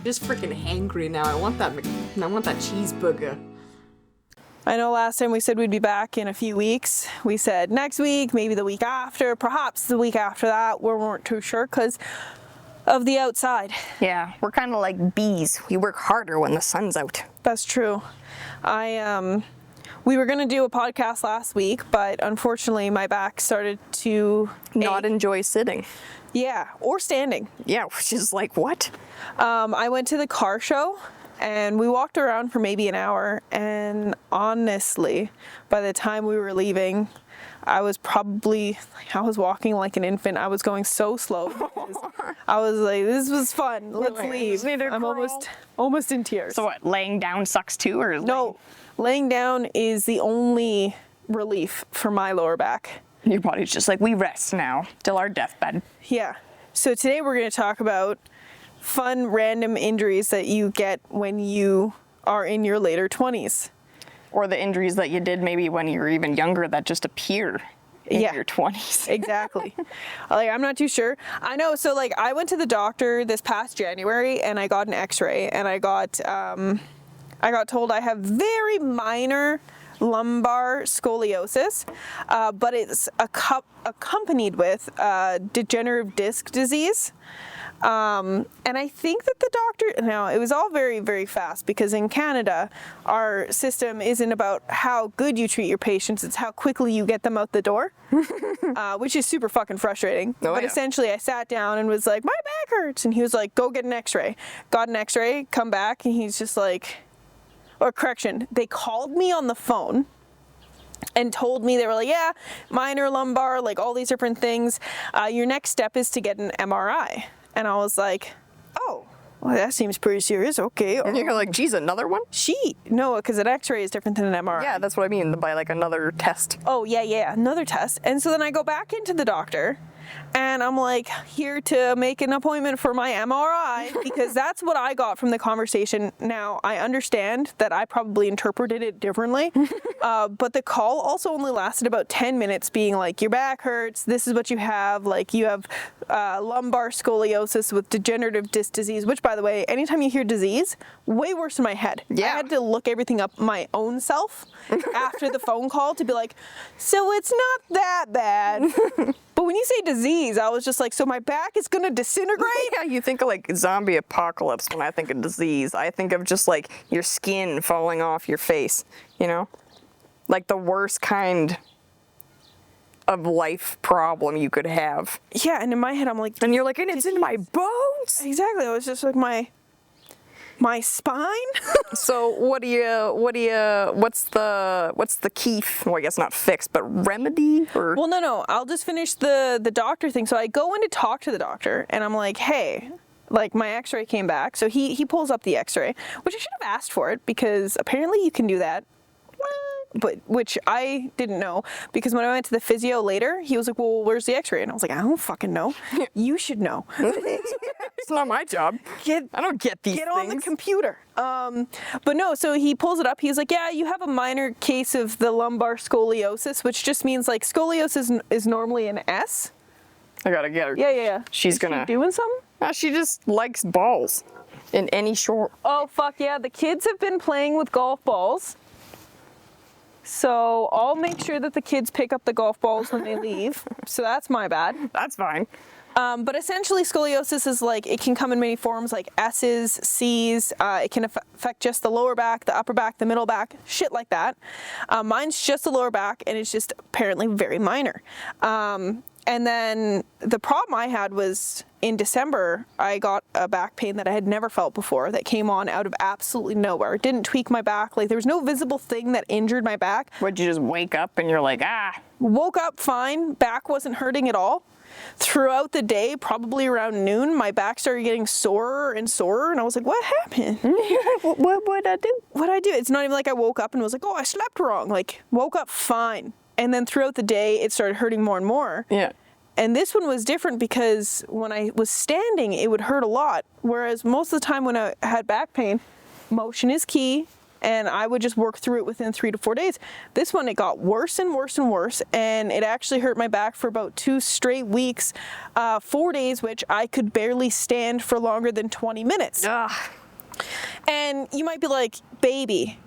Just freaking hangry now. I want that cheeseburger. I know last time we said we'd be back in a few weeks. We said next week, maybe the week after, perhaps the week after that. We weren't too sure because of the outside. Yeah, we're kind of like bees. We work harder when the sun's out. That's true. We were going to do a podcast last week, but unfortunately my back started to Not enjoy sitting. Yeah, or standing. Yeah, which is like, what? I went to the car show and we walked around for maybe an hour, and honestly, by the time we were leaving, I was walking like an infant. I was going so slow. I was like, this was fun. Let's leave. I'm almost in tears. So what, laying down sucks too? Or No, laying down is the only relief for my lower back. Your body's just like, we rest now till our deathbed. Yeah. So today we're going to talk about fun random injuries that you get when you are in your later 20s. Or the injuries that you did maybe when you were even younger that just appear in your 20s. Exactly. I'm not too sure. I know. So I went to the doctor this past January and I got an x-ray, and I got told I have very minor lumbar scoliosis, but it's accompanied with degenerative disc disease. And I think that the doctor, now it was all very, very fast, because in Canada, our system isn't about how good you treat your patients, it's how quickly you get them out the door, which is super fucking frustrating. But essentially I sat down and was like, my back hurts. And he was like, go get an x-ray. Got an x-ray, come back, and he's just like, or correction, they called me on the phone and told me, they were like, yeah, minor lumbar, like all these different things. Your next step is to get an MRI. And I was like, oh, well, that seems pretty serious. Okay. And you're like, geez, another one? No, because an x-ray is different than an MRI. Yeah, that's what I mean by like another test. Oh, yeah, another test. And so then I go back into the doctor and I'm like, here to make an appointment for my MRI, because that's what I got from the conversation. Now, I understand that I probably interpreted it differently, but the call also only lasted about 10 minutes, being like, your back hurts, this is what you have, like you have lumbar scoliosis with degenerative disc disease, which, by the way, anytime you hear disease, way worse in my head. Yeah. I had to look everything up my own self after the phone call to be like, so it's not that bad. But when you say disease, I was just like, so my back is going to disintegrate? Yeah, you think of like zombie apocalypse when I think of disease. I think of just like your skin falling off your face, you know? Like the worst kind of life problem you could have. Yeah, and in my head, I'm like... And you're like, and it's in my bones? Exactly. It was just like my spine. So what's the key, well, I guess not fix, but remedy? Or? Well, no, I'll just finish the doctor thing. So I go in to talk to the doctor and I'm like, hey, like my x-ray came back. So he pulls up the x-ray, which I should have asked for it, because apparently you can do that. But which I didn't know, because when I went to the physio later, he was like, well, where's the x-ray? And I was like, I don't fucking know. You should know. It's not my job. I don't get these things. Get on the computer. But no, so he pulls it up. He's like, yeah, you have a minor case of the lumbar scoliosis, which just means like scoliosis is normally an S. I gotta get her. Yeah. She's She doing something? She just likes balls in any short. Oh, fuck yeah. The kids have been playing with golf balls. So I'll make sure that the kids pick up the golf balls when they leave. So that's my bad. That's fine. But essentially scoliosis is like, it can come in many forms, like S's, C's. It can affect just the lower back, the upper back, the middle back, shit like that. Mine's just the lower back, and it's just apparently very minor. And then the problem I had was in December, I got a back pain that I had never felt before that came on out of absolutely nowhere. It didn't tweak my back. Like there was no visible thing that injured my back. Would you just wake up and you're like, Woke up fine. Back wasn't hurting at all. Throughout the day, probably around noon, my back started getting sorer and sorer, and I was like, what happened? What would I do? What'd I do? It's not even like I woke up and was like, oh, I slept wrong. Like, woke up fine. And then throughout the day, it started hurting more and more. Yeah. And this one was different because when I was standing, it would hurt a lot. Whereas most of the time when I had back pain, motion is key. and I would just work through it within 3 to 4 days. This one, it got worse and worse and worse, and it actually hurt my back for about 2 straight weeks, 4 days, which I could barely stand for longer than 20 minutes. Ugh. And you might be like, baby,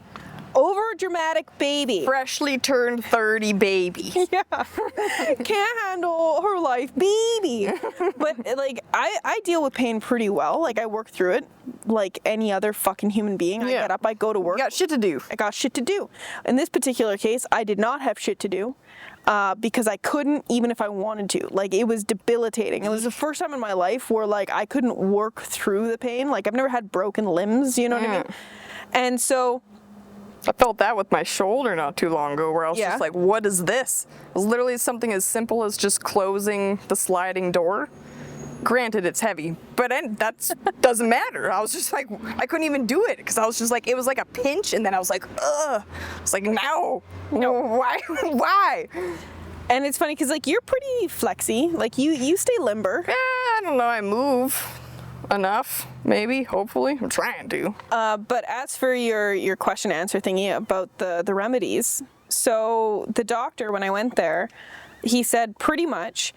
over dramatic baby. Freshly turned 30 baby. Yeah. Can't handle her life, baby. But like, I deal with pain pretty well. Like, I work through it like any other fucking human being. I get up, I go to work. You got shit to do. I got shit to do. In this particular case, I did not have shit to do. Because I couldn't, even if I wanted to. Like, it was debilitating. It was the first time in my life where, like, I couldn't work through the pain. Like, I've never had broken limbs, you know what I mean? And so... I felt that with my shoulder not too long ago, where I was just like, what is this? It was literally something as simple as just closing the sliding door. Granted, it's heavy, but that doesn't matter. I was just like, I couldn't even do it, because I was just like, it was like a pinch, and then I was like, ugh. It's like, no, why? Why? And it's funny, because, like, you're pretty flexy. Like, you stay limber. Yeah, I don't know, I move enough, maybe, hopefully. I'm trying to. But as for your question answer thingy about the remedies, so the doctor, when I went there, he said pretty much,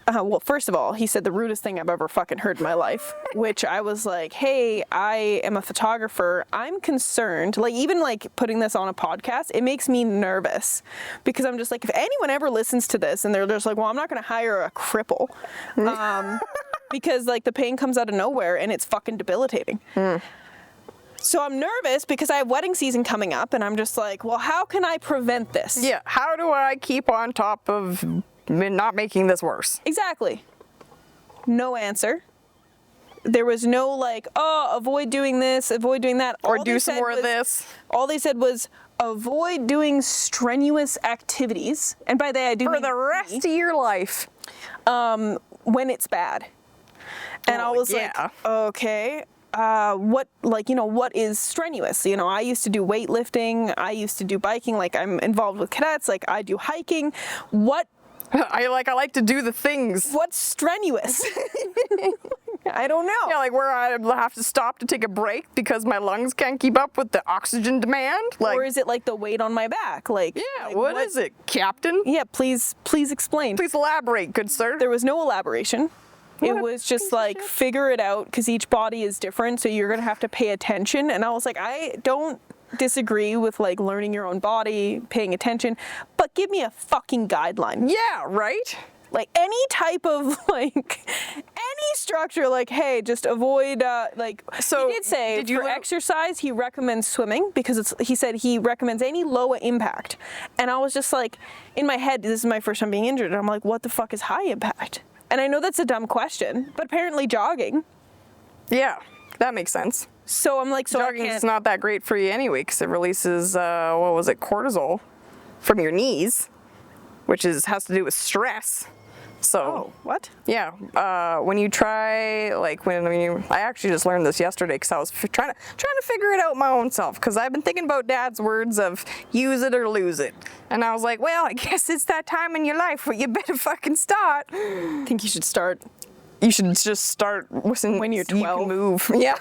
well, first of all, he said the rudest thing I've ever fucking heard in my life, which I was like, hey, I am a photographer. I'm concerned, like, even like putting this on a podcast, it makes me nervous, because I'm just like, if anyone ever listens to this and they're just like, well, I'm not going to hire a cripple, because like the pain comes out of nowhere and it's fucking debilitating. So I'm nervous because I have wedding season coming up, and I'm just like, well, how can I prevent this? Yeah, how do I keep on top of not making this worse? Exactly. No answer. There was no like, oh, avoid doing this, avoid doing that. Or do some more of this. All they said was, avoid doing strenuous activities. And by that I do For mean the rest of your life. when it's bad. And I was like, okay. What, like, you know, what is strenuous? You know, I used to do weightlifting. I used to do biking. Like, I'm involved with cadets. Like, I do hiking. What? I like to do the things. What's strenuous? I don't know. Yeah, like where I have to stop to take a break because my lungs can't keep up with the oxygen demand. Like, or is it like the weight on my back? Like, yeah, like, what is it, Captain? Yeah, please explain. Please elaborate, good sir. There was no elaboration. It was just like, figure it out, because each body is different, so you're gonna have to pay attention. And I was like, I don't disagree with like learning your own body, paying attention, but give me a fucking guideline. Yeah, right? Like any type of like any structure, like, hey, just avoid like. So he did say for exercise he recommends swimming, because he said he recommends any low impact. And I was just like, in my head, this is my first time being injured, and I'm like, what the fuck is high impact? And I know that's a dumb question, but apparently jogging. Yeah, that makes sense. So I'm like, so jogging is not that great for you anyway, because it releases cortisol from your knees, which has to do with stress. So what? Yeah, when you try, like, I actually just learned this yesterday, because I was trying to figure it out my own self, because I've been thinking about Dad's words of use it or lose it, and I was like, well, I guess it's that time in your life where you better fucking start. I think you should start. You should just start when you're 12. You can move. Yeah.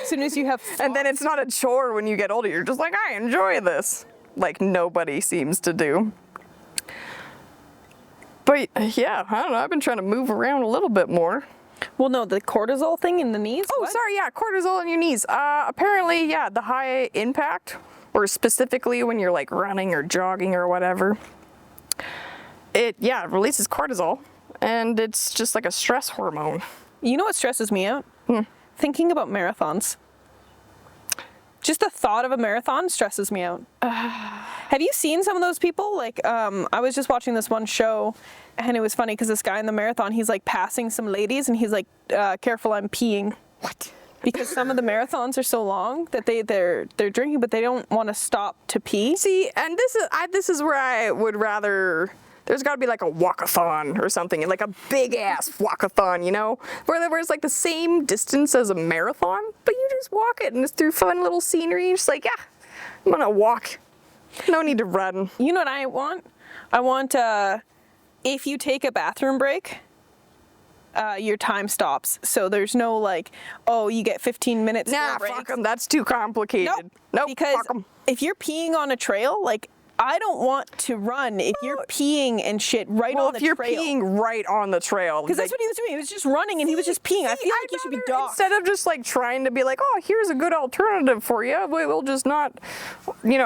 As soon as you have thoughts. And then it's not a chore when you get older. You're just like, I enjoy this. Like nobody seems to do. But yeah, I don't know. I've been trying to move around a little bit more. Well, no, the cortisol thing in the knees? Oh, sorry, yeah, cortisol in your knees. Apparently, yeah, the high impact, or specifically when you're like running or jogging or whatever, it releases cortisol, and it's just like a stress hormone. You know what stresses me out? Thinking about marathons. Just the thought of a marathon stresses me out. Have you seen some of those people? Like, I was just watching this one show, and it was funny because this guy in the marathon, he's like passing some ladies, and he's like, careful, I'm peeing. What? Because some of the marathons are so long that they're drinking, but they don't want to stop to pee. See, and this is where I would rather. There's got to be like a walkathon or something, like a big ass walkathon, you know, where it's like the same distance as a marathon, but you just walk it and it's through fun little scenery. You're just like, yeah, I'm gonna walk. No need to run. You know what I want? I want if you take a bathroom break, your time stops. So there's no like, oh, you get 15 minutes. Nah, fuck them. That's too complicated. Nope, because fuck 'em. if you're peeing on a trail, like, I don't want to run if you're peeing and shit right on the trail. Well, if you're peeing right on the trail. Because that's what he was doing. He was just running and he was just peeing. I feel like you should be docked. Instead of just like trying to be like, oh, here's a good alternative for you. We'll just not,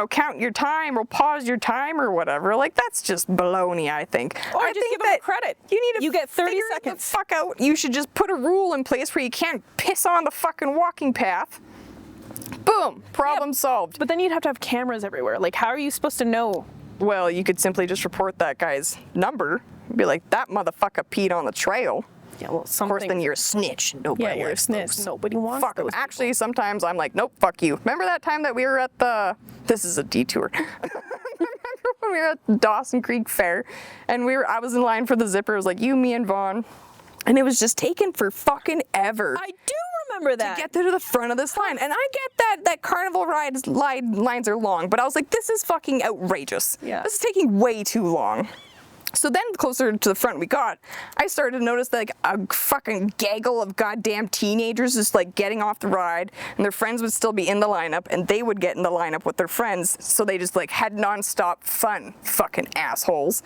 count your time. We'll pause your time or whatever. Like, that's just baloney, I think. Or I just think give them credit. You get 30 figure seconds. The fuck out. You should just put a rule in place where you can't piss on the fucking walking path. Boom. Problem solved. But then you'd have to have cameras everywhere. Like, how are you supposed to know? Well, you could simply just report that guy's number. Be like, that motherfucker peed on the trail. Yeah, well, Of course, then you're a snitch. Nobody Yeah, you're a likes snitch. those. Nobody wants Fuck 'em. those. Actually, sometimes I'm like, nope, fuck you. Remember that time that we were at the... This is a detour. Remember when we were at the Dawson Creek Fair? And I was in line for the zipper. It was like you, me, and Vaughn. And it was just taking for fucking ever. I do remember that. To get to the front of this line. And I get that carnival lines are long, but I was like, this is fucking outrageous. Yeah. This is taking way too long. So then closer to the front we got, I started to notice like a fucking gaggle of goddamn teenagers just like getting off the ride, and their friends would still be in the lineup, and they would get in the lineup with their friends, so they just like had nonstop fun, fucking assholes.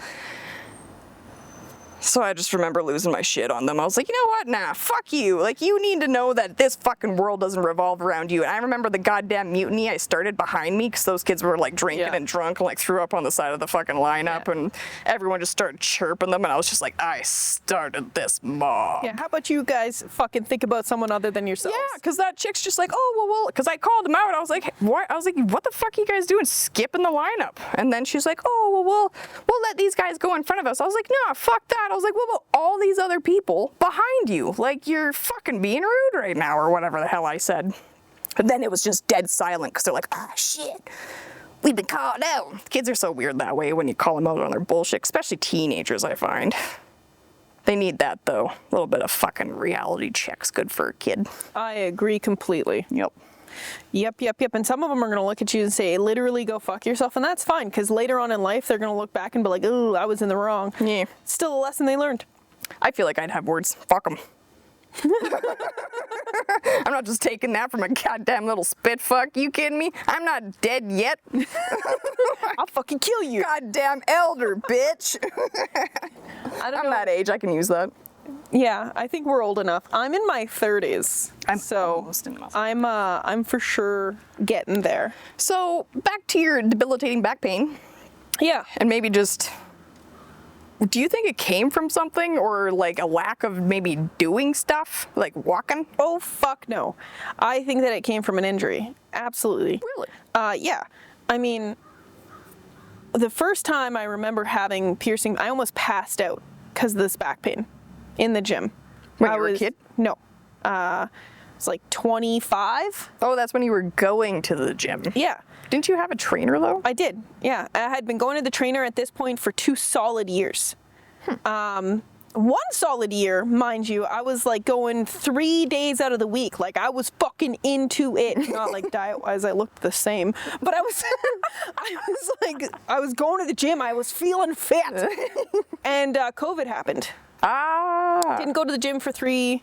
So I just remember losing my shit on them. I was like, you know what? Nah, fuck you. Like, you need to know that this fucking world doesn't revolve around you. And I remember the goddamn mutiny I started behind me because those kids were like drinking and drunk and like threw up on the side of the fucking lineup, and everyone just started chirping them, and I was just like, I started this mob. Yeah, how about you guys fucking think about someone other than yourselves? Yeah, because that chick's just like, oh, well, because I called him out. I was like, what? I was like, what the fuck are you guys doing skipping the lineup? And then she's like, oh, well, we'll let these guys go in front of us. I was like, nah, fuck that. I was like, what about all these other people behind you? Like, you're fucking being rude right now, or whatever the hell I said. And then it was just dead silent because they're like, ah, shit. We've been called out. Kids are so weird that way when you call them out on their bullshit, especially teenagers, I find. They need that, though. A little bit of fucking reality check's good for a kid. I agree completely. Yep. Yep. And some of them are going to look at you and say, literally go fuck yourself. And that's fine, because later on in life, they're going to look back and be like, ooh, I was in the wrong. Yeah. It's still a lesson they learned. I feel like I'd have words. Fuck them. I'm not just taking that from a goddamn little spit fuck. You kidding me? I'm not dead yet. I'll fucking kill you. Goddamn elder, bitch. I don't I'm know. that age. I can use that. Yeah, I think we're old enough. I'm in my 30s. I'm almost in my 30s. I'm for sure getting there. So back to your debilitating back pain. Yeah. And maybe just... Do you think it came from something, or like a lack of maybe doing stuff, like walking? Oh, fuck no. I think that it came from an injury. Absolutely. Really? Yeah. I mean, the first time I remember having piercing, I almost passed out because of this back pain in the gym. When you were a kid? No. It's like 25. Oh, that's when you were going to the gym. Yeah. Didn't you have a trainer, though? I did, yeah. I had been going to the trainer at this point for 2 solid years. 1 solid year, mind you, I was like going 3 days out of the week. Like, I was fucking into it. Not like diet-wise, I looked the same. But I was, I was going to the gym. I was feeling fit. And COVID happened. Didn't go to the gym for three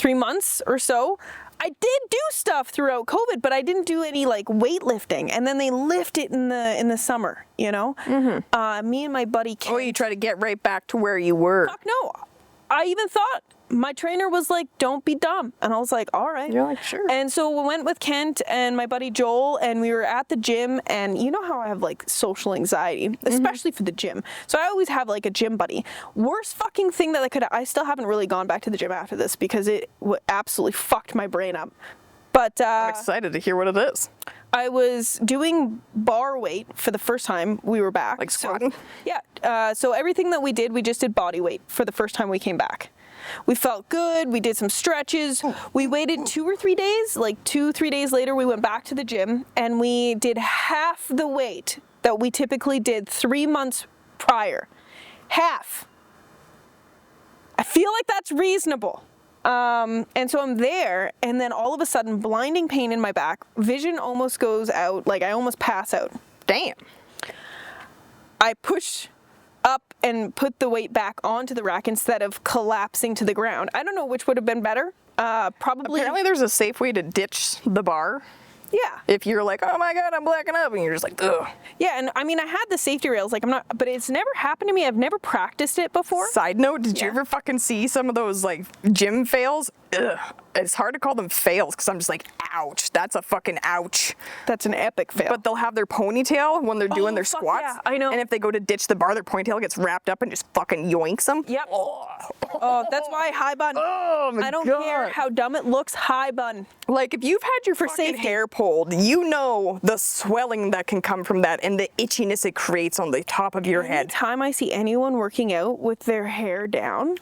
months or so. I did do stuff throughout COVID, but I didn't do any like weightlifting. And then they lift it in the summer, you know? Mm-hmm. Me and my buddy Kent. Oh, you try to get right back to where you were. Fuck no. I even thought, my trainer was like, don't be dumb. And I was like, all right. You're like, sure. And so we went with Kent and my buddy Joel, and we were at the gym, and you know how I have like social anxiety, especially for the gym. So I always have like a gym buddy. Worst fucking thing that I still haven't really gone back to the gym after this because it absolutely fucked my brain up. But I'm excited to hear what it is. I was doing bar weight for the first time we were back. Like squatting? Yeah. So everything that we did, we just did body weight for the first time we came back. We felt good. We did some stretches. We waited 2 or 3 days. Like 2-3 days later, we went back to the gym and we did half the weight that we typically did 3 months prior. Half. I feel like that's reasonable. And so I'm there, and then all of a sudden, blinding pain in my back. Vision almost goes out. Like, I almost pass out. Damn. I push up and put the weight back onto the rack instead of collapsing to the ground. I don't know which would have been better. Probably. Apparently there's a safe way to ditch the bar. Yeah. If you're like, oh my God, I'm blacking up, and you're just like, ugh. Yeah, and I mean, I had the safety rails, like but it's never happened to me. I've never practiced it before. Side note, did you ever fucking see some of those like gym fails? Ugh. It's hard to call them fails because I'm just like, ouch, that's a fucking ouch. That's an epic fail. But they'll have their ponytail when they're doing their fuck squats. yeah, I know. And if they go to ditch the bar, their ponytail gets wrapped up and just fucking yoinks them. Yep. Oh, that's why high bun. Oh my I don't God. care how dumb it looks, high bun. Like if you've had your fucking safety. hair pulled, you know the swelling that can come from that and the itchiness it creates on the top of your head. Anytime I see anyone working out with their hair down,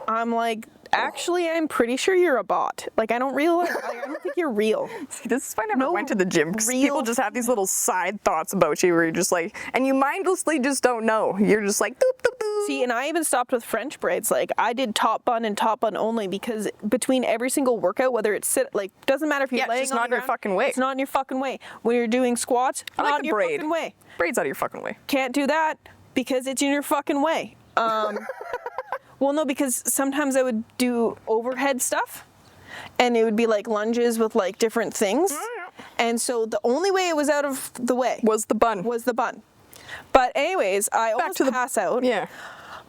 I'm like, actually, I'm pretty sure you're a bot. Like, I don't realize, I don't think you're real. See, this is why I never went to the gym, because people just have these little side thoughts about you where you're just like, and you mindlessly just don't know. You're just like, doop, doop, doop. See, and I even stopped with French braids. Like, I did top bun and top bun only because between every single workout, whether it's doesn't matter if you're laying it's on not the in your ground, fucking way. It's not in your fucking way. When you're doing squats, I not like in the your braid. fucking way. Braid's out of your fucking way. Can't do that because it's in your fucking way. Well, no, because sometimes I would do overhead stuff and it would be like lunges with like different things. And so the only way it was out of the way Was the bun. was the bun. But anyways, I almost pass out. Yeah.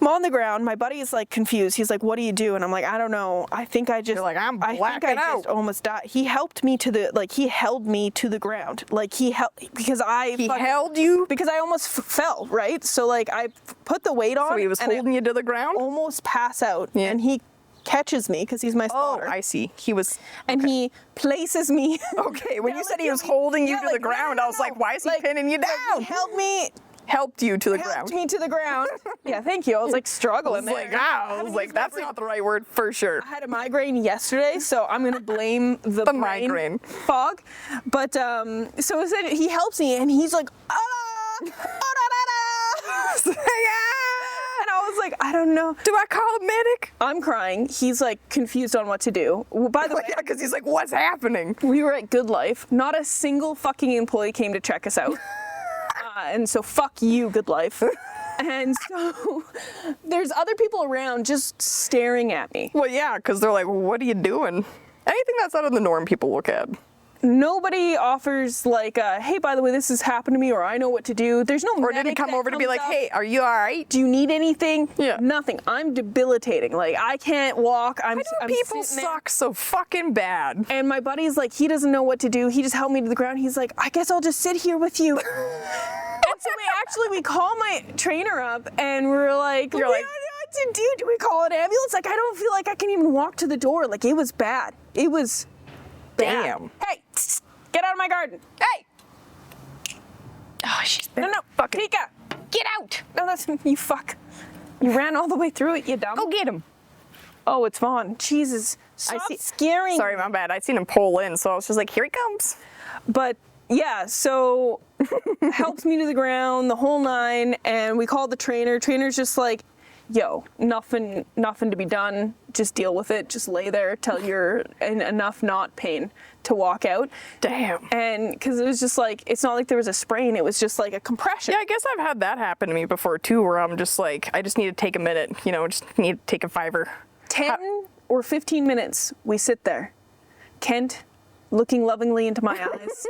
I'm on the ground. My buddy is like confused. He's like, what do you do? And I'm like, I don't know. I think I just, You're like, I'm I think blacking I out. just almost died. He helped me to the, like, he held me to the ground. Like, he held, because I, He held you? because I almost fell, right? So like, I put the weight on. So he was and I holding you to the ground? almost pass out. Yeah. And he catches me because he's my Oh, spotter. I see. He was... And he places me. Okay, when Yeah, you said like, he was holding you yeah, to like, the ground, no, I was like, why is he like, pinning you like, down? he held me. Helped you to the Helped ground. me to the ground. Yeah, thank you. I was like struggling I was there. like, I was like, that's not the right word for sure. I had a migraine yesterday, so I'm gonna blame the brain migraine. fog. But so instead he helps me, and he's like, ah, ah, da, da, da. And I was like, I don't know. Do I call a medic? I'm crying. He's like confused on what to do. Well, by the way, Yeah, because he's like, what's happening? we were at Good Life. Not a single fucking employee came to check us out. And so fuck you, Good Life. And so there's other people around just staring at me. Well, yeah, because they're like, what are you doing? Anything that's out of the norm, people look at. Nobody offers like, hey, by the way, this has happened to me, or I know what to do. There's no Or did he medic come that over to be comes like, up. hey, are you all right? Do you need anything? Yeah. Nothing. I'm debilitating. Like, I can't walk. I'm People sitting there. suck so fucking bad. And my buddy's like, he doesn't know what to do. He just held me to the ground. He's like, I guess I'll just sit here with you. And so we call my trainer up and we're like, You're we like- don't know what to do. Do we call an ambulance? Like, I don't feel like I can even walk to the door. Like, it was bad. It was bad. Damn. Hey, get out of my garden. Hey. Oh, she's No, fucking... Pika. Get out! No, that's, you fuck. You ran all the way through it, you dumb. Go get him. Oh, it's Vaughn. Jesus. Stop scaring Sorry, my bad. I seen him pull in, so I was just like, here he comes. But yeah, so helps me to the ground, the whole nine, and we called the trainer. Trainer's just like, yo, nothing to be done. Just deal with it. Just lay there till you're in enough not pain to walk out. Damn. And because it was just like, it's not like there was a sprain. It was just like a compression. Yeah, I guess I've had that happen to me before too, where I'm just like, I just need to take a minute, you know, just need to take a fiver. 10 or 15 minutes, we sit there. Kent looking lovingly into my eyes.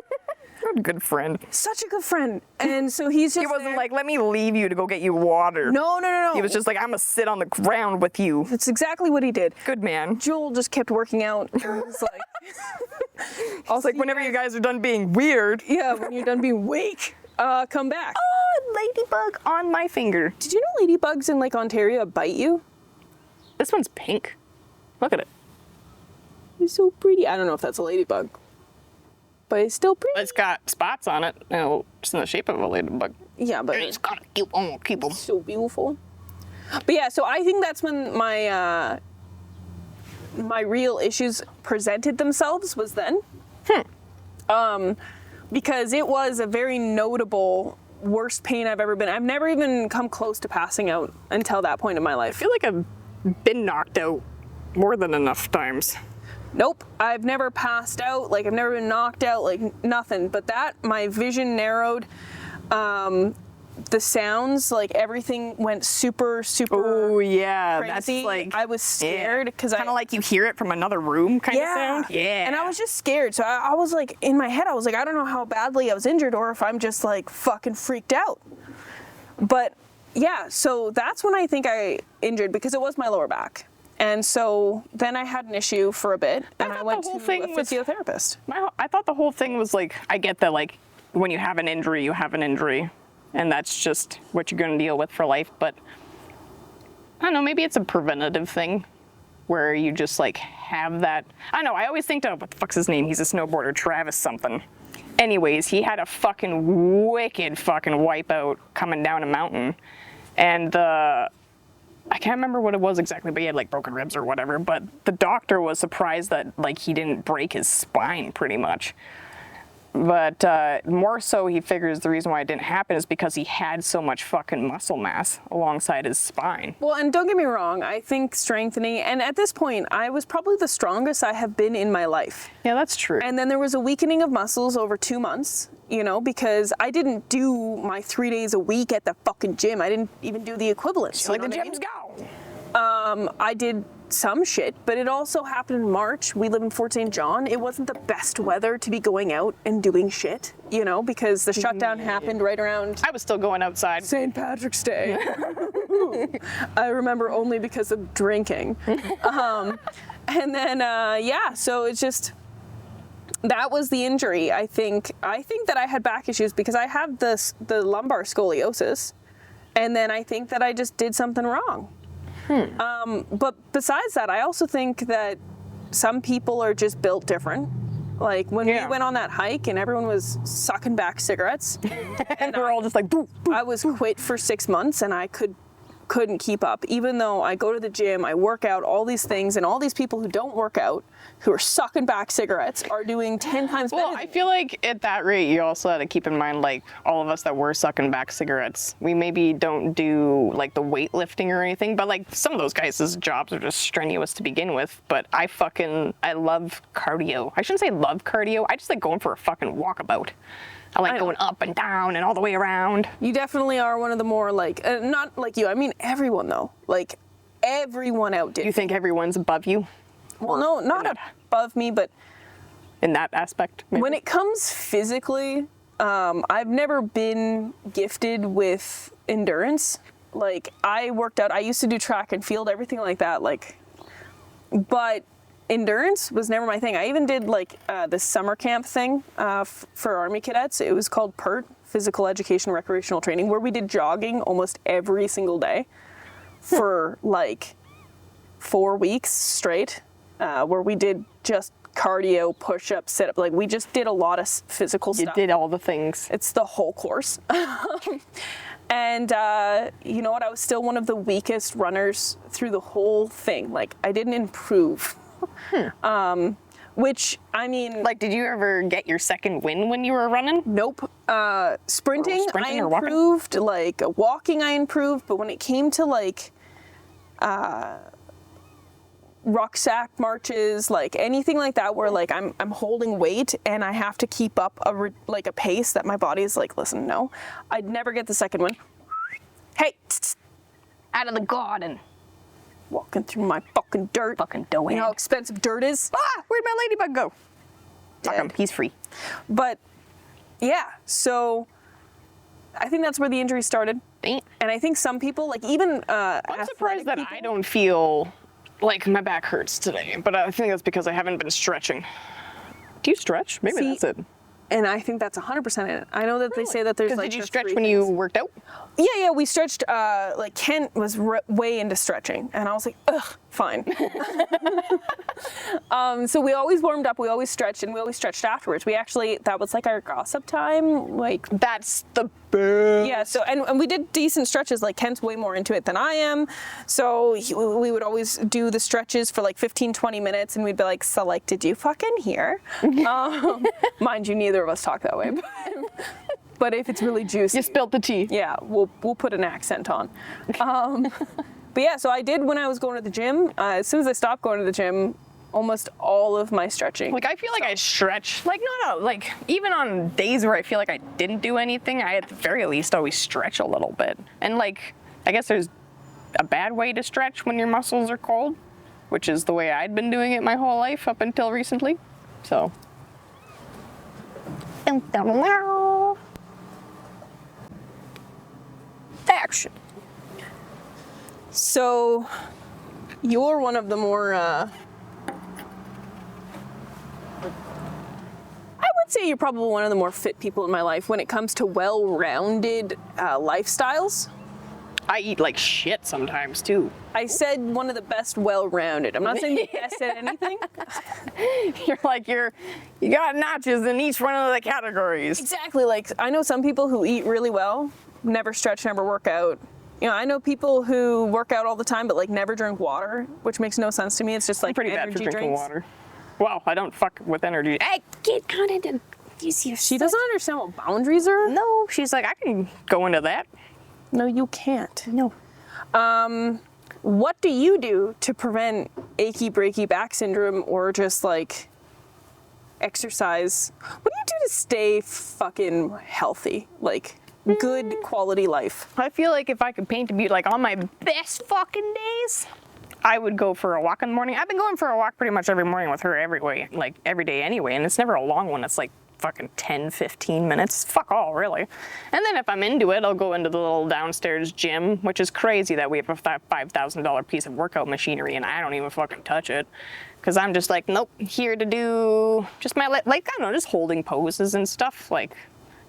What a good friend. Such a good friend. And so he's just He wasn't there. like, let me leave you to go get you water. No. He was just like, I'm gonna sit on the ground with you. That's exactly what he did. Good man. Joel just kept working out. And was like, It's like, whenever you guys are done being weird. yeah, when you're done being weak, come back. Oh, ladybug on my finger. Did you know ladybugs in like Ontario bite you? This one's pink. Look at it. It's so pretty. I don't know if that's a ladybug, but it's still pretty. It's got spots on it. No, just in the shape of a ladybug. Yeah, but It's gotta keep them. so beautiful. But yeah, so I think that's when my my real issues presented themselves was then. Because it was a very notable worst pain I've ever been. I've never even come close to passing out until that point in my I life. feel like I've been knocked out more than enough times. Nope, I've never passed out. Like, I've never been knocked out. Like, nothing. But that, my vision narrowed. the sounds, like everything went super Oh yeah, crazy. that's like I was scared because kind of like you hear it from another room kind of sound. Yeah. And I was just scared. So I was like, in my head, I was like, I don't know how badly I was injured or if I'm just like fucking freaked out. But yeah, so that's when I think I injured because it was my lower back. And so then I had an issue for a bit and I went to a physiotherapist. I thought the whole thing was like, I get that like when you have an injury, you have an injury. And that's just what you're going to deal with for life. But I don't know, maybe it's a preventative thing where you just like have that. I don't know, I always think, what the fuck's his name? He's a snowboarder, Travis something. Anyways, he had a fucking wicked fucking wipeout coming down a mountain. And I can't remember what it was exactly, but he had like broken ribs or whatever. But the doctor was surprised that like he didn't break his spine pretty much. But more so, he figures the reason why it didn't happen is because he had so much fucking muscle mass alongside his spine. Well, and don't get me wrong, I think strengthening, and at this point, I was probably the strongest I have been in my life. Yeah, that's true. And then there was a weakening of muscles over 2 months, you know, because I didn't do my 3 days a week at the fucking gym. I didn't even do the equivalent. Like the gym's go. I did some shit, but it also happened in March. We live in Fort St. John. It wasn't the best weather to be going out and doing shit, you know, because the shutdown happened right around I was still going outside. St. Patrick's Day. I remember only because of drinking. And then, yeah, so it's just, that was the injury. I think that I had back issues because I have the lumbar scoliosis. And then I think that I just did something wrong. But besides that, I also think that some people are just built different. Like when we went on that hike and everyone was sucking back cigarettes, and we're all just like, boo, boo. I was quit for 6 months and I couldn't keep up. Even though I go to the gym, I work out, all these things, and all these people who don't work out, who are sucking back cigarettes, are doing 10 times better. Well, I feel like at that rate, you also have to keep in mind, like, all of us that were sucking back cigarettes, we maybe don't do, like, the weightlifting or anything, but, like, some of those guys' jobs are just strenuous to begin with, but I love cardio. I shouldn't say love cardio, I just like going for a fucking walkabout. I like going up and down and all the way around. You definitely are one of the more, like, not like you, I mean everyone though. Like, everyone outdid. You think everyone's above you? Well, no, not above me, but in that aspect, maybe? When it comes physically, I've never been gifted with endurance. Like, I worked out, I used to do track and field, everything like that, like, but endurance was never my thing. I even did like this summer camp thing for Army cadets. It was called PERT, Physical Education Recreational Training, where we did jogging almost every single day for like 4 weeks straight, where we did just cardio, push-ups, sit-up. Like, we just did a lot of physical stuff. You did all the things. It's the whole course. And you know what? I was still one of the weakest runners through the whole thing. Like, I didn't improve. Which, I mean... Like, did you ever get your second win when you were running? Nope. Sprinting I improved. Like, walking I improved. But when it came to, like, rucksack marches, like, anything like that where, like, I'm holding weight and I have to keep up a pace that my body is like, listen, no. I'd never get the second one. Hey! Out of the garden. Walking through my fucking dirt. Fucking dough. You know how expensive dirt is? Ah, where'd my ladybug go? Fuck him, he's free. But, yeah, so I think that's where the injury started. Damn. And I think some people, like, even I'm surprised that I don't feel like my back hurts today, but I think that's because I haven't been stretching. Do you stretch? Maybe that's it. And I think that's 100% it. I know that they say that there's like. Did you stretch when you worked out? Yeah, we stretched. Like, Kent was way into stretching, and I was like, ugh, fine. So we always warmed up, we always stretched, and we always stretched afterwards. That was like our gossip time. Like, that's the best. Yeah. So and we did decent stretches. Like, Kent's way more into it than I am, so we would always do the stretches for like 15-20 minutes, and we'd be like, so like, did you fucking hear? Mind you, neither of us talk that way. But if it's really juicy, you spilt the tea. Yeah, we'll put an accent on. But yeah, so I did when I was going to the gym. As soon as I stopped going to the gym, almost all of my stretching. Like, I feel like I stretch, like, no, like, even on days where I feel like I didn't do anything, I at the very least always stretch a little bit. And, like, I guess there's a bad way to stretch when your muscles are cold, which is the way I'd been doing it my whole life up until recently. So. Action. So, you're one of the more, I would say you're probably one of the more fit people in my life when it comes to well-rounded lifestyles. I eat like shit sometimes too. I said one of the best well-rounded. I'm not saying the best at anything. You got notches in each one of the categories. Exactly. Like, I know some people who eat really well, never stretch, never work out. You know, I know people who work out all the time but like never drink water, which makes no sense to me. It's just like Pretty bad for energy drinking drinks. water. Well, I don't fuck with energy. I get kind of. She doesn't understand what boundaries are. No, she's like, I can go into that. No, you can't. No. What do you do to prevent achy breaky back syndrome or just like exercise? What do you do to stay fucking healthy? Like good quality life. I feel like if I could paint a beauty, like on my best fucking days, I would go for a walk in the morning. I've been going for a walk pretty much every morning with her every day anyway, and it's never a long one. It's like fucking 10, 15 minutes. Fuck all, really. And then if I'm into it, I'll go into the little downstairs gym, which is crazy that we have a $5,000 piece of workout machinery and I don't even fucking touch it. Because I'm just like, nope, here to do just my, like, I don't know, just holding poses and stuff. Like,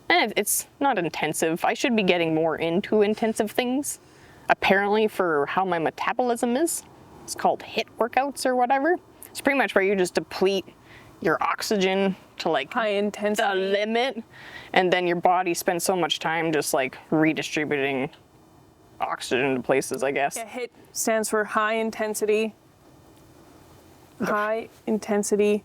and it's not intensive. I should be getting more into intensive things, apparently, for how my metabolism is. It's called HIIT workouts or whatever. It's pretty much where you just deplete your oxygen to like High intensity. the limit, and then your body spends so much time just like redistributing oxygen to places, I guess. Yeah, HIIT stands for high intensity. High intensity.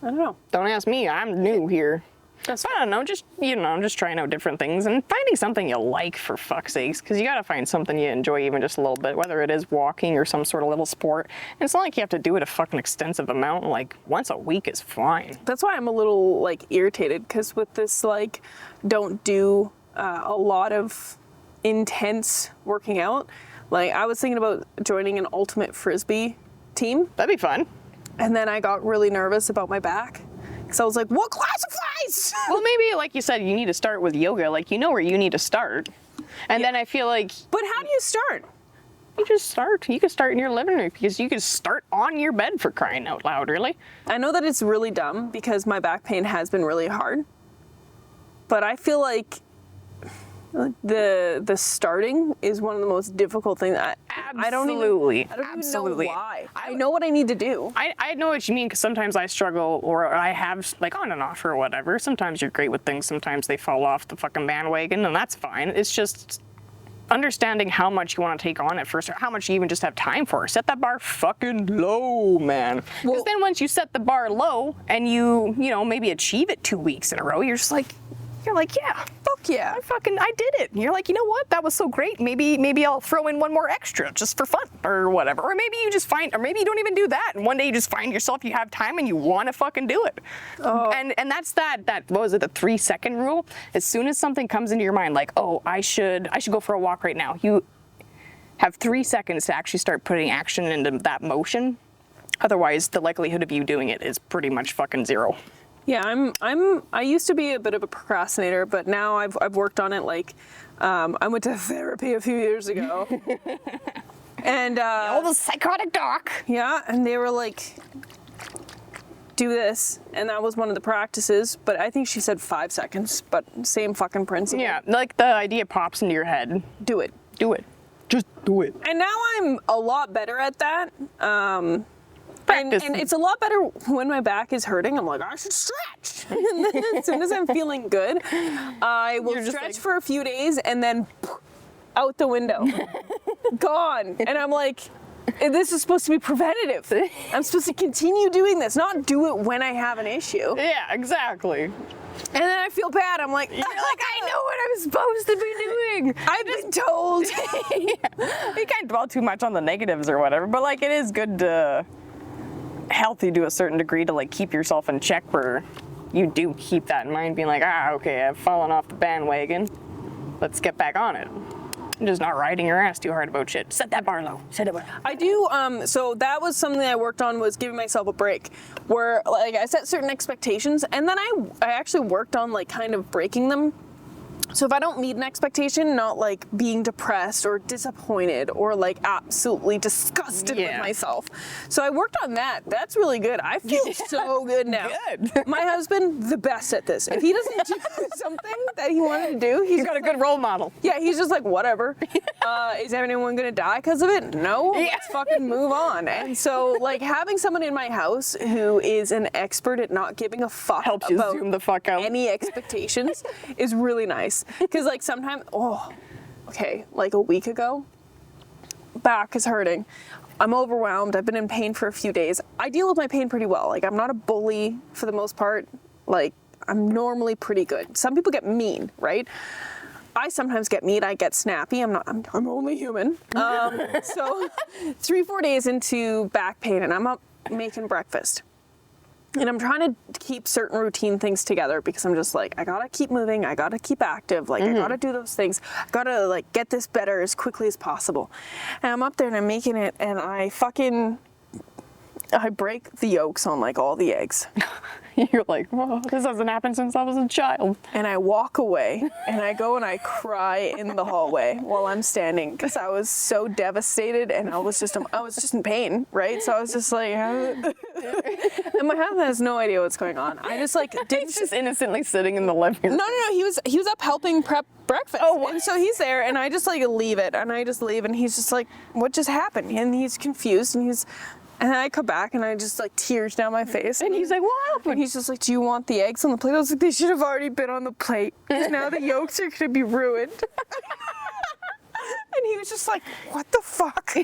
I don't know. Don't ask me, I'm new here. That's I don't know, just, you know, I'm just trying out different things and finding something you like, for fuck's sakes, because you gotta find something you enjoy even just a little bit, whether it is walking or some sort of little sport. And it's not like you have to do it a fucking extensive amount, like once a week is fine. That's why I'm a little like irritated, because with this like don't do a lot of intense working out. Like I was thinking about joining an ultimate frisbee team, That'd be fun. and then I got really nervous about my back. So I was like, what classifies? Well, maybe, like you said, you need to start with yoga. Like, you know where you need to start. And then I feel like But how do you start? you just start. You can start in your living room, because you can start on your bed, for crying out loud, really. I know that it's really dumb because my back pain has been really hard. But I feel like the starting is one of the most difficult things. I don't even know why. I know what I need to do. I know what you mean, because sometimes I struggle, or I have, like, on and off or whatever. Sometimes you're great with things, sometimes they fall off the fucking bandwagon, and that's fine. It's just understanding how much you want to take on at first, or how much you even just have time for. Set that bar fucking low, man. Because then once you set the bar low, and you know, maybe achieve it 2 weeks in a row, you're like, yeah, fuck yeah, I did it. And you're like, you know what? That was so great. Maybe I'll throw in one more extra just for fun or whatever. Or maybe you just find, or maybe you don't even do that. And one day you just find yourself, you have time and you want to fucking do it. Oh. And that's that, what was it, the 3-second rule? As soon as something comes into your mind, like, oh, I should go for a walk right now. You have 3 seconds to actually start putting action into that motion. Otherwise, the likelihood of you doing it is pretty much fucking zero. Yeah, I used to be a bit of a procrastinator, but now I've worked on it. Like, I went to therapy a few years ago, and The psychotic doc. yeah, and they were like, do this, and that was one of the practices. But I think she said 5 seconds, but same fucking principle. Yeah, like the idea pops into your head. Do it. Do it. Just do it. And now I'm a lot better at that. And it's a lot better when my back is hurting. I'm like, I should stretch. And then as soon as I'm feeling good, I will stretch for a few days and then out the window. Gone. And I'm like, this is supposed to be preventative. I'm supposed to continue doing this, not do it when I have an issue. Yeah, exactly. And then I feel bad. I'm like, You're like, I know what I'm supposed to be doing. I've been told. Yeah. You can't dwell too much on the negatives or whatever, but like, it is good to healthy to a certain degree to like keep yourself in check where you do keep that in mind, being like, okay, I've fallen off the bandwagon. Let's get back on it. I'm just not riding your ass too hard about shit. Set that bar low. Set it low. I do, so that was something that I worked on, was giving myself a break, where like I set certain expectations, and then I actually worked on like kind of breaking them. So if I don't meet an expectation, not like being depressed or disappointed or like absolutely disgusted with myself. So I worked on that. That's really good. I feel so good now. Good. My husband, the best at this. If he doesn't do something that he wanted to do, He's got a good role model. yeah, he's just like, whatever. Is anyone gonna die because of it? No. Let's fucking move on. And so like having someone in my house who is an expert at not giving a fuck Helps you about zoom the fuck out. any expectations is really nice. Because like sometimes, like a week ago, back is hurting. I'm overwhelmed. I've been in pain for a few days. I deal with my pain pretty well. Like I'm not a bully for the most part. Like I'm normally pretty good. Some people get mean, right? I sometimes get mean. I get snappy. I'm only human. So 3-4 days into back pain, and I'm up making breakfast. And I'm trying to keep certain routine things together because I'm just like, I gotta keep moving, I gotta keep active, like I gotta do those things, I gotta like get this better as quickly as possible. And I'm up there and I'm making it, and I break the yolks on like all the eggs. You're like, whoa, this hasn't happened since I was a child. And I walk away and I go and I cry in the hallway while I'm standing because I was so devastated, and I was just in pain, right? So I was just like, and my husband has no idea what's going on. I just like He's just innocently sitting in the living room. No. He was up helping prep breakfast. Oh, what? And so he's there, and I just like leave it, and I just leave, and he's just like, what just happened? And he's confused, and then I come back, and I just like tears down my face. And he's like, what happened? And he's just like, do you want the eggs on the plate? I was like, they should have already been on the plate, because now the yolks are gonna be ruined. And he was just like, what the fuck?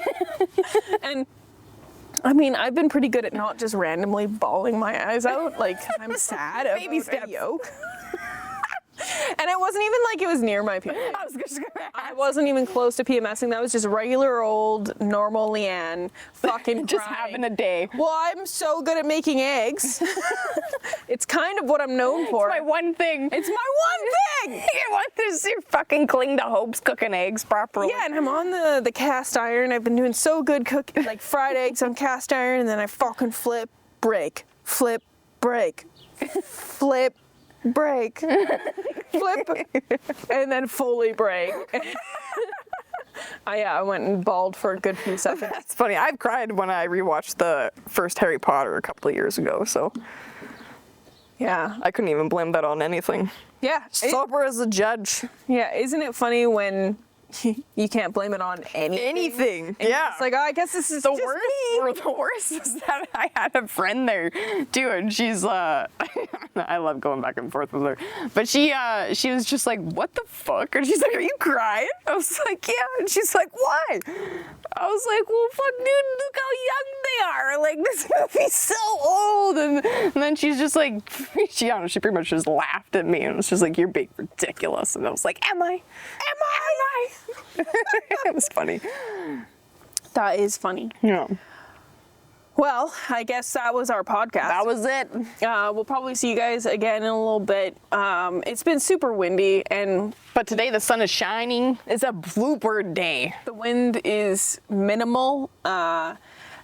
And I mean, I've been pretty good at not just randomly bawling my eyes out, like I'm sad about a yolk. And it wasn't even like it was near my PMS. I wasn't even close to PMSing. That was just regular old normal Leanne fucking Just crying. having a day. Well, I'm so good at making eggs. It's kind of what I'm known for. It's my one thing. It's my one thing. You want to see fucking cling to hopes cooking eggs properly. Yeah, and I'm on the cast iron. I've been doing so good cooking, like fried eggs on cast iron, and then I fucking flip, break, flip, break, flip, break, flip, and then fully break. I went and bawled for a good few seconds. That's funny. I've cried when I rewatched the first Harry Potter a couple of years ago, so Yeah. I couldn't even blame that on anything. Yeah. Sober as a judge. Yeah. Isn't it funny when you can't blame it on anything? And Yeah. it's like, oh, I guess this is The just worst, me. or the worst is that I had a friend there too, and she's I love going back and forth with her, but she was just like, what the fuck? And she's like, are you crying? I was like, yeah. And she's like, why? I was like, well, fuck, dude, look how young they are. Like, this movie's so old. And then she's just like, she pretty much just laughed at me and was just like, you're being ridiculous. And I was like, am I? It was funny. That is funny. Yeah. Well, I guess that was our podcast. That was it. We'll probably see you guys again in a little bit. It's been super windy, But today the sun is shining. It's a bluebird day. the wind is minimal. And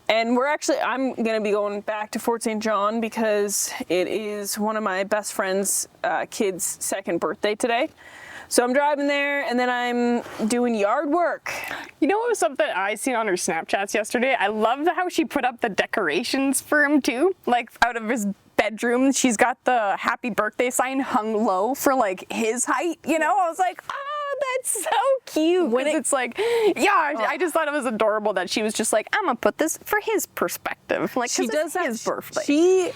I'm going to be going back to Fort St. John because it is one of my best friend's kids' second birthday today. So I'm driving there, and then I'm doing yard work. You know what was something I seen on her Snapchats yesterday? I love how she put up the decorations for him too. Like out of his bedroom, she's got the happy birthday sign hung low for like his height, you know? I was like, that's so cute. When it's like, I just thought it was adorable that she was just like, I'm gonna put this for his perspective. Like, She does that. his birthday. She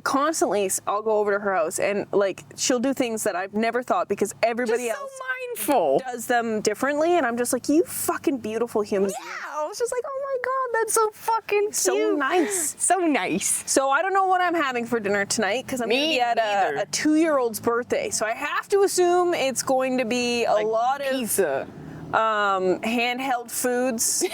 constantly, I'll go over to her house, and like she'll do things that I've never thought because everybody just else so mindful. does them differently, and I'm just like, you fucking beautiful human. Yeah, I was just like, oh my god, that's so fucking cute. So nice. So nice. So I don't know what I'm having for dinner tonight because I'm going to be at neither. a 2-year-old's birthday. So I have to assume it's going to be a lot of Pizza. handheld foods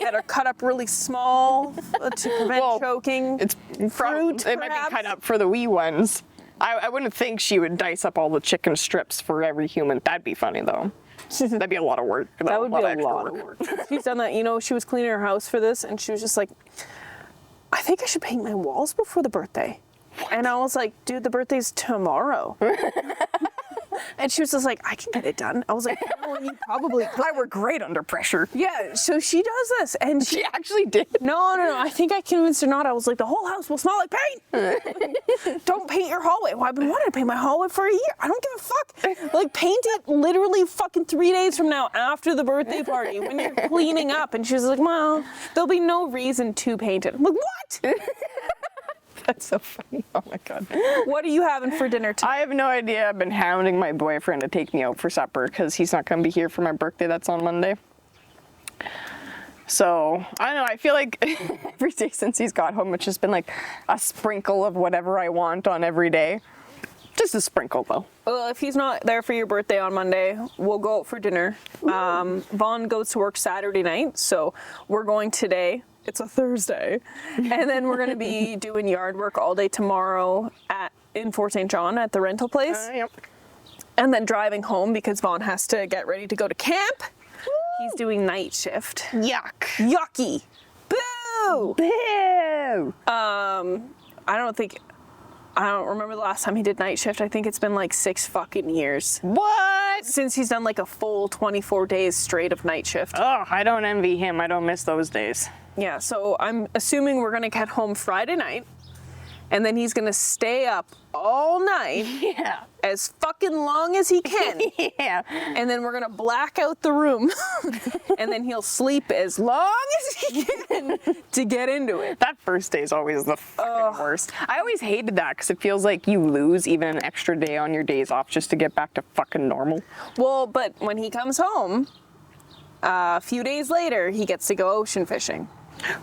that are cut up really small to prevent choking. It might be cut up for the wee ones. I wouldn't think she would dice up all the chicken strips for every human. That'd be funny though. That'd be a lot of work. That would be a lot of work. She's done that. You know, she was cleaning her house for this, and she was just like, I think I should paint my walls before the birthday. And I was like, dude, the birthday's tomorrow. And she was just like, I can get it done. I was like, no, you probably could. I work great under pressure. Yeah, so she does this, and She actually did. No, I think I convinced her not. I was like, the whole house will smell like paint. Don't paint your hallway. Well, I've been wanting to paint my hallway for a year. I don't give a fuck. Like, paint it literally fucking 3 days from now after the birthday party when you're cleaning up. And she was like, well, there'll be no reason to paint it. I'm like, what? That's so funny. Oh my God. What are you having for dinner tonight? I have no idea. I've been hounding my boyfriend to take me out for supper because he's not going to be here for my birthday. That's on Monday. So, I don't know. I feel like every day since he's got home, it's just been like a sprinkle of whatever I want on every day. Just a sprinkle, though. Well, if he's not there for your birthday on Monday, we'll go out for dinner. Vaughn goes to work Saturday night, so we're going today. It's a Thursday. And then we're going to be doing yard work all day tomorrow in Fort St. John at the rental place. Yep. And then driving home because Vaughn has to get ready to go to camp. He's doing night shift. Yuck. Yucky. Boo! Boo! I don't remember the last time he did night shift. I think it's been like 6 fucking years. What? Since he's done like a full 24 days straight of night shift. Oh, I don't envy him. I don't miss those days. Yeah, so I'm assuming we're gonna get home Friday night, and then he's gonna stay up all night. Yeah. As fucking long as he can. Yeah. And then we're gonna black out the room, and then he'll sleep as long as he can to get into it. That first day is always the fucking worst. I always hated that because it feels like you lose even an extra day on your days off just to get back to fucking normal. Well, but when he comes home, a few days later, he gets to go ocean fishing.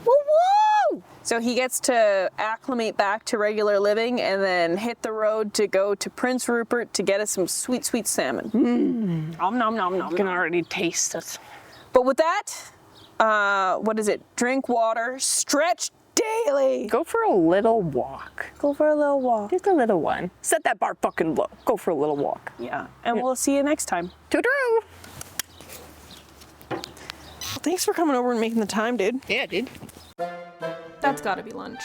Woo-woo! So he gets to acclimate back to regular living and then hit the road to go to Prince Rupert to get us some sweet, sweet salmon. Nom, nom, nom, nom. You can already taste it. But with that, what is it? Drink water, stretch daily. Go for a little walk. Go for a little walk. Just a little one. Set that bar fucking low. Go for a little walk. Yeah, and we'll see you next time. Toodaloo! Well, thanks for coming over and making the time, dude. Yeah, dude. That's gotta be lunch.